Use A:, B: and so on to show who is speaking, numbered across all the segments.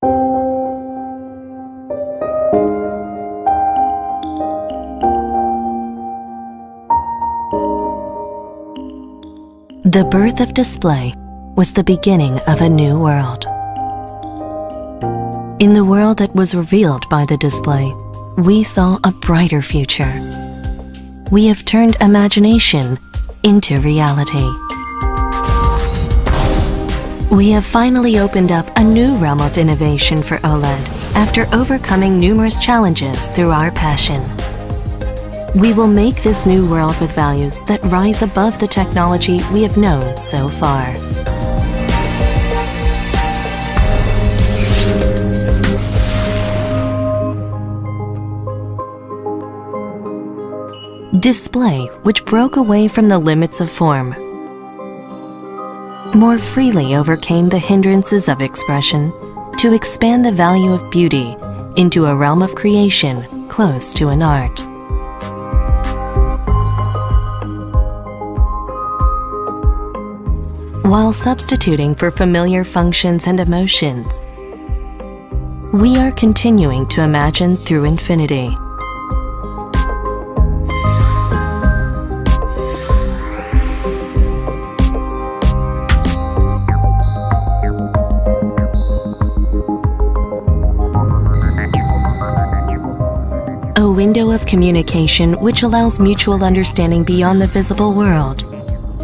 A: The birth of display was the beginning of a new world. In the world that was revealed by the display, we saw a brighter future. We have turned imagination into reality. We have finally opened up a new realm of innovation for OLED after overcoming numerous challenges through our passion. We will make this new world with values that rise above the technology we have known so far. Display which broke away from the limits of form, more freely overcame the hindrances of expression to expand the value of beauty into a realm of creation close to an art. While substituting for familiar functions and emotions, we are continuing to imagine through infinity. A window of communication which allows mutual understanding beyond the visible world.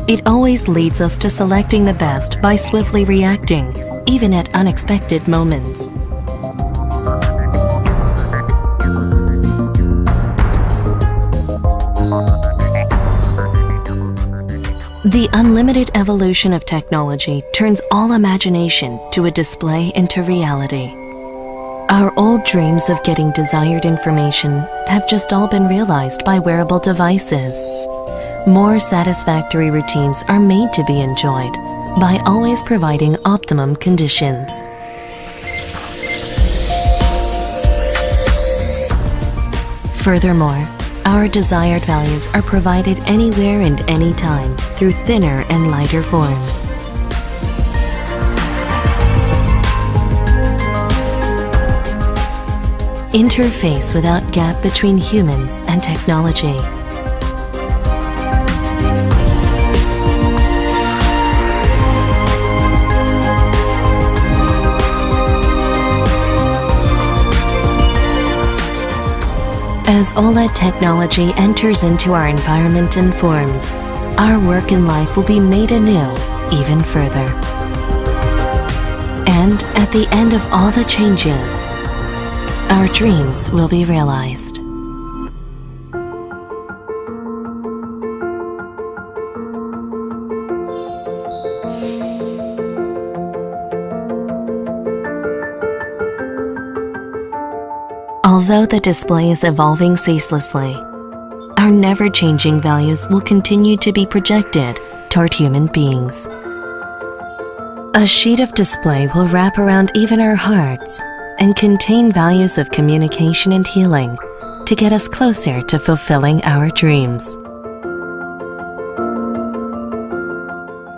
A: It always leads us to selecting the best by swiftly reacting, even at unexpected moments. The unlimited evolution of technology turns all imagination to a display into reality. Our old dreams of getting desired information have just all been realized by wearable devices. More satisfactory routines are made to be enjoyed by always providing optimum conditions. Furthermore, our desired values are provided anywhere and anytime through thinner and lighter forms. Interface without gap between humans and technology. As OLED technology enters into our environment and forms, our work in life will be made anew even further. And at the end of all the changes, our dreams will be realized. Although the display is evolving ceaselessly, our never-changing values will continue to be projected toward human beings. A sheet of display will wrap around even our hearts and contain values of communication and healing to get us closer to fulfilling our dreams.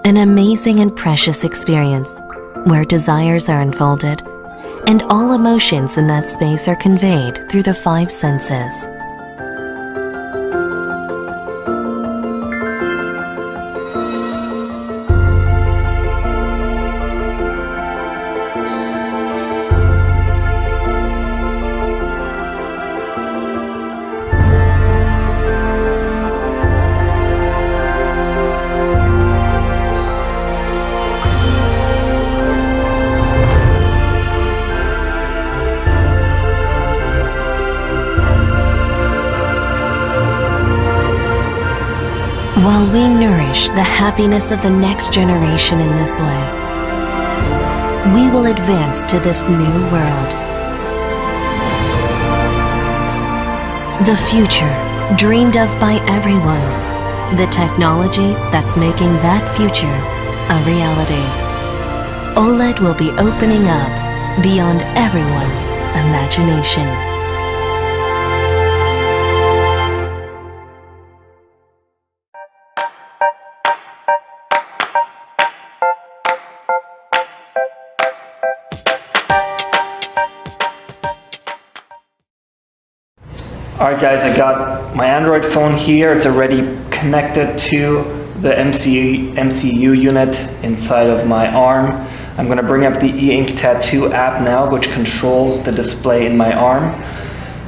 A: An amazing and precious experience where desires are unfolded and all emotions in that space are conveyed through the 5 senses. While we nourish the happiness of the next generation in this way, we will advance to this new world. The future, dreamed of by everyone. The technology that's making that future a reality. OLED will be opening up beyond everyone's imagination.
B: Alright guys, I got my Android phone here. It's already connected to the MCU unit inside of my arm. I'm going to bring up the e-ink tattoo app now, which controls the display in my arm.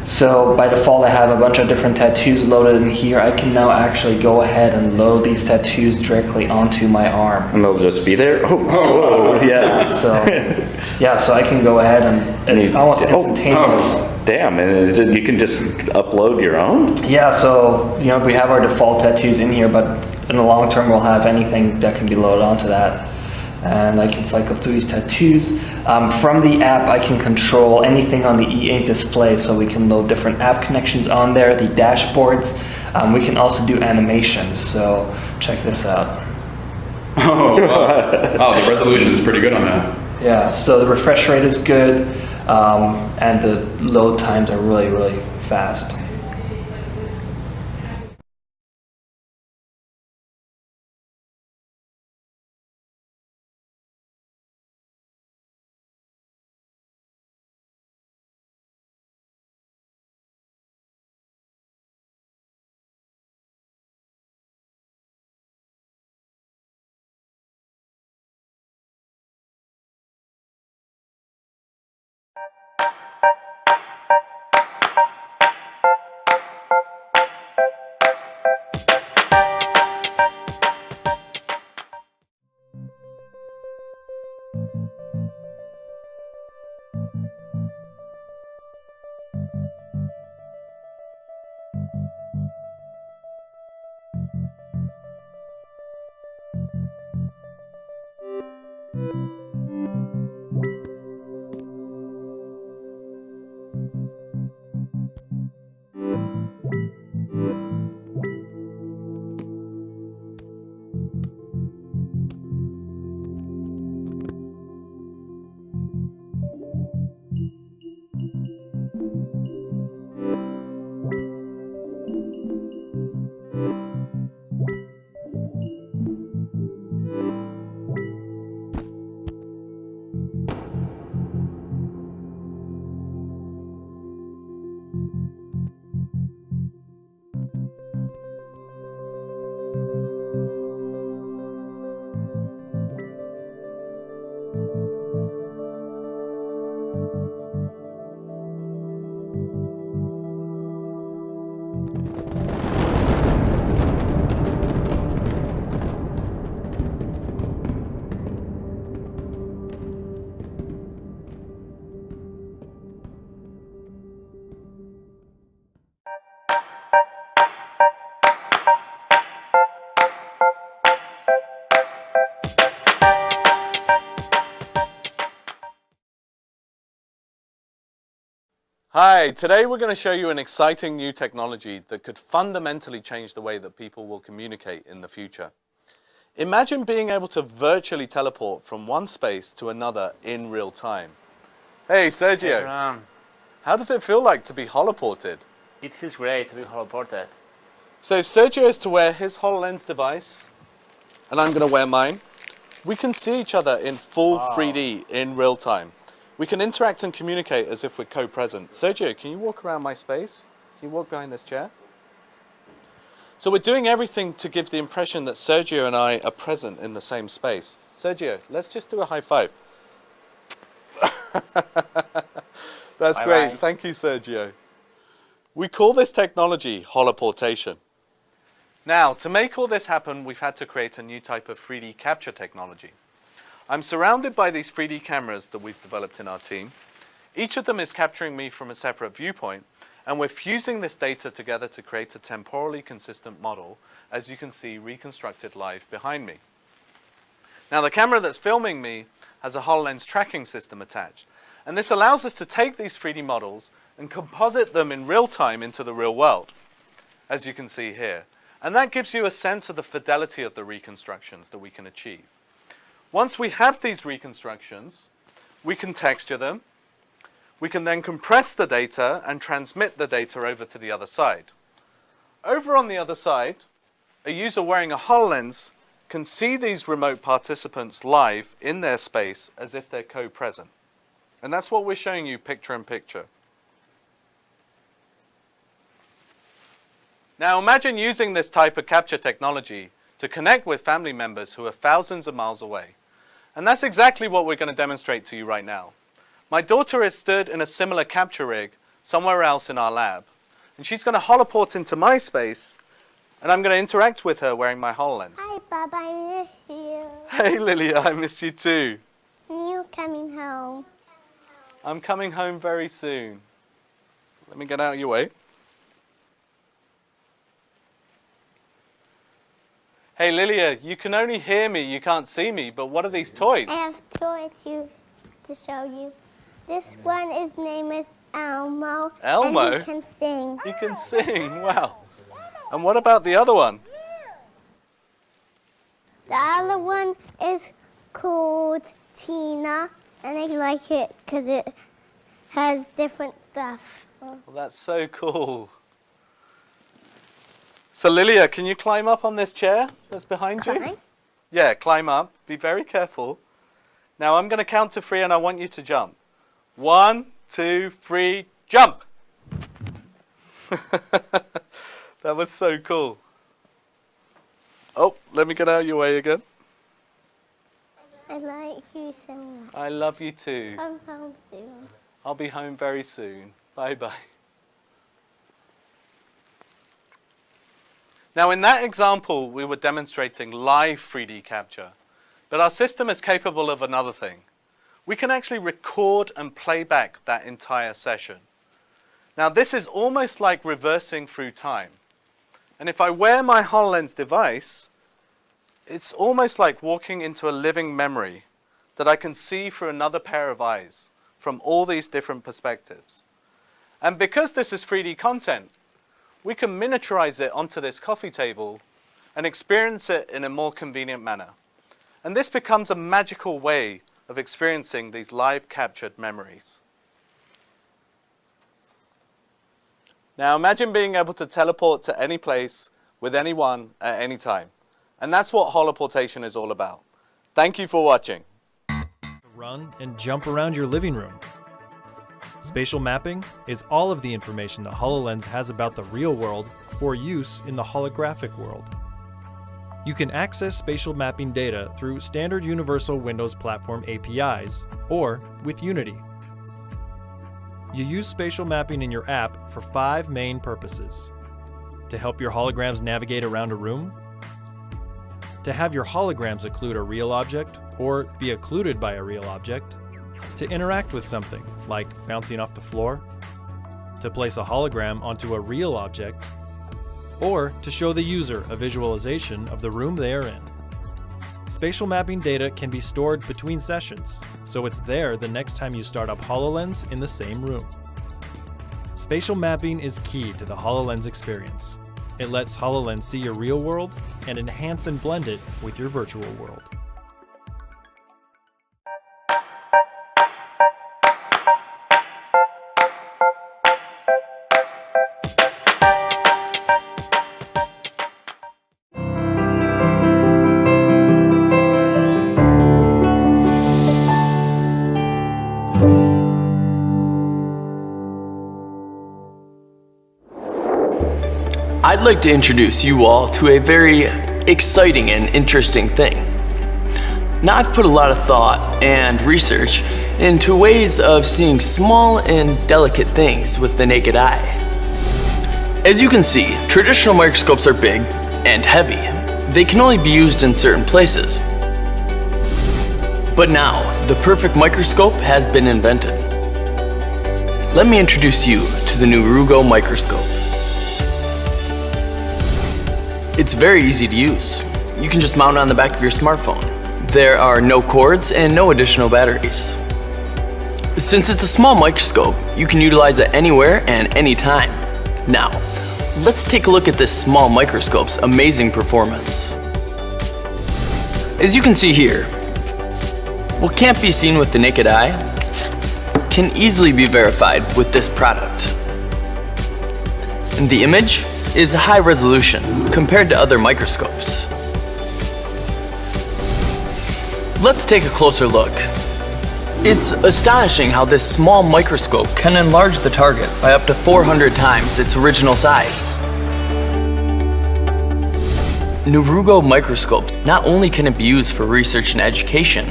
B: So by default I have a bunch of different tattoos loaded in here. I can now actually go ahead and load these tattoos directly onto my arm.
C: And they'll just be there? Oh,
B: yeah. So I can go ahead and it's almost instantaneous.
C: Damn, and you can just upload your own?
B: Yeah, so you know we have our default tattoos in here, but in the long term we'll have anything that can be loaded onto that. And I can cycle through these tattoos. From the app I can control anything on the e-ink display, so we can load different app connections on there, the dashboards. We can also do animations, so check this out.
D: Oh, wow. Oh, the resolution is pretty good on that.
B: Yeah, so the refresh rate is good, and the load times are really, really fast.
E: Hi, today we're going to show you an exciting new technology that could fundamentally change the way that people will communicate in the future. Imagine being able to virtually teleport from one space to another in real time. Hey Sergio,
F: Yes, Ram.
E: how does it feel like to be holoported?
F: It feels great to be holoported.
E: So if Sergio is to wear his HoloLens device, and I'm going to wear mine, we can see each other in full 3D in real time. We can interact and communicate as if we're co-present. Sergio, can you walk around my space? Can you walk behind this chair? So we're doing everything to give the impression that Sergio and I are present in the same space. Sergio, let's just do a high five. That's great.
F: Bye.
E: Thank you, Sergio. We call this technology holoportation. Now, to make all this happen, we've had to create a new type of 3D capture technology. I'm surrounded by these 3D cameras that we've developed in our team. Each of them is capturing me from a separate viewpoint, and we're fusing this data together to create a temporally consistent model, as you can see reconstructed live behind me. Now, the camera that's filming me has a HoloLens tracking system attached, and this allows us to take these 3D models and composite them in real time into the real world, as you can see here. And that gives you a sense of the fidelity of the reconstructions that we can achieve. Once we have these reconstructions, we can texture them. We can then compress the data and transmit the data over to the other side. Over on the other side, a user wearing a HoloLens can see these remote participants live in their space as if they're co-present. And that's what we're showing you picture in picture. Now imagine using this type of capture technology to connect with family members who are thousands of miles away. And that's exactly what we're going to demonstrate to you right now. My daughter is stood in a similar capture rig somewhere else in our lab. And she's going to holoport into my space, and I'm going to interact with her wearing my HoloLens.
G: Hi, Bob, I miss you.
E: Hey, Lilia, I miss you too.
G: You coming home?
E: I'm coming home very soon. Let me get out of your way. Hey, Lilia, you can only hear me, you can't see me, but what are these toys?
G: I have toys to show you. This one, his name is Elmo.
E: Elmo?
G: And he can sing.
E: He can sing, wow. And what about the other one?
G: The other one is called Tina, and I like it because it has different stuff.
E: Well, that's so cool. So Lilia, can you climb up on this chair that's behind you?
G: Climb?
E: Yeah, climb up. Be very careful. Now I'm going to count to 3 and I want you to jump. 1, 2, 3, jump! That was so cool. Oh, let me get out of your way again.
G: I like you so much.
E: I love you too.
G: Come home soon.
E: I'll be home very soon. Bye-bye. Now in that example, we were demonstrating live 3D capture, but our system is capable of another thing. We can actually record and play back that entire session. Now this is almost like reversing through time. And if I wear my HoloLens device, it's almost like walking into a living memory that I can see through another pair of eyes from all these different perspectives. And because this is 3D content, we can miniaturize it onto this coffee table and experience it in a more convenient manner. And this becomes a magical way of experiencing these live captured memories. Now imagine being able to teleport to any place with anyone at any time. And that's what holoportation is all about. Thank you for watching.
H: Run and jump around your living room. Spatial mapping is all of the information the HoloLens has about the real world for use in the holographic world. You can access spatial mapping data through standard Universal Windows Platform APIs or with Unity. You use spatial mapping in your app for 5 main purposes: to help your holograms navigate around a room, to have your holograms occlude a real object or be occluded by a real object, to interact with something, like bouncing off the floor, to place a hologram onto a real object, or to show the user a visualization of the room they are in. Spatial mapping data can be stored between sessions, so it's there the next time you start up HoloLens in the same room. Spatial mapping is key to the HoloLens experience. It lets HoloLens see your real world and enhance and blend it with your virtual world.
I: I'd like to introduce you all to a very exciting and interesting thing. Now, I've put a lot of thought and research into ways of seeing small and delicate things with the naked eye. As you can see, traditional microscopes are big and heavy. They can only be used in certain places. But now, the perfect microscope has been invented. Let me introduce you to the new Rugo microscope. It's very easy to use. You can just mount it on the back of your smartphone. There are no cords and no additional batteries. Since it's a small microscope, you can utilize it anywhere and anytime. Now, let's take a look at this small microscope's amazing performance. As you can see here, what can't be seen with the naked eye can easily be verified with this product. And the image is high resolution compared to other microscopes. Let's take a closer look. It's astonishing how this small microscope can enlarge the target by up to 400 times its original size. Nerugo microscope, not only can it be used for research and education,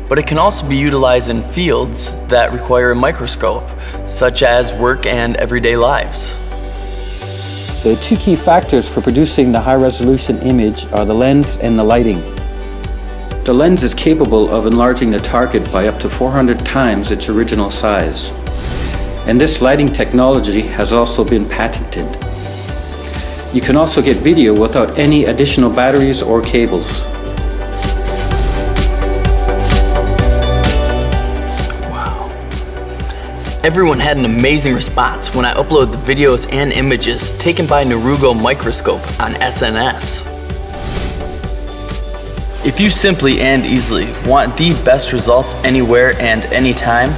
I: but it can also be utilized in fields that require a microscope, such as work and everyday lives.
J: The two key factors for producing the high-resolution image are the lens and the lighting. The lens is capable of enlarging the target by up to 400 times its original size. And this lighting technology has also been patented. You can also get video without any additional batteries or cables.
I: Everyone had an amazing response when I uploaded the videos and images taken by Nerugo microscope on SNS. If you simply and easily want the best results anywhere and anytime,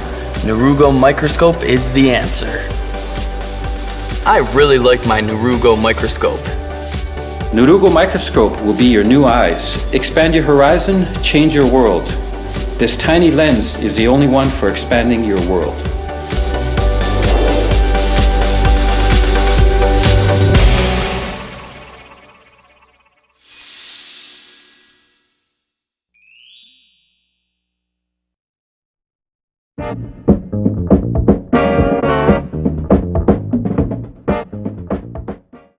I: Nerugo microscope is the answer. I really like my Nerugo microscope.
J: Nerugo microscope will be your new eyes. Expand your horizon, change your world. This tiny lens is the only one for expanding your world.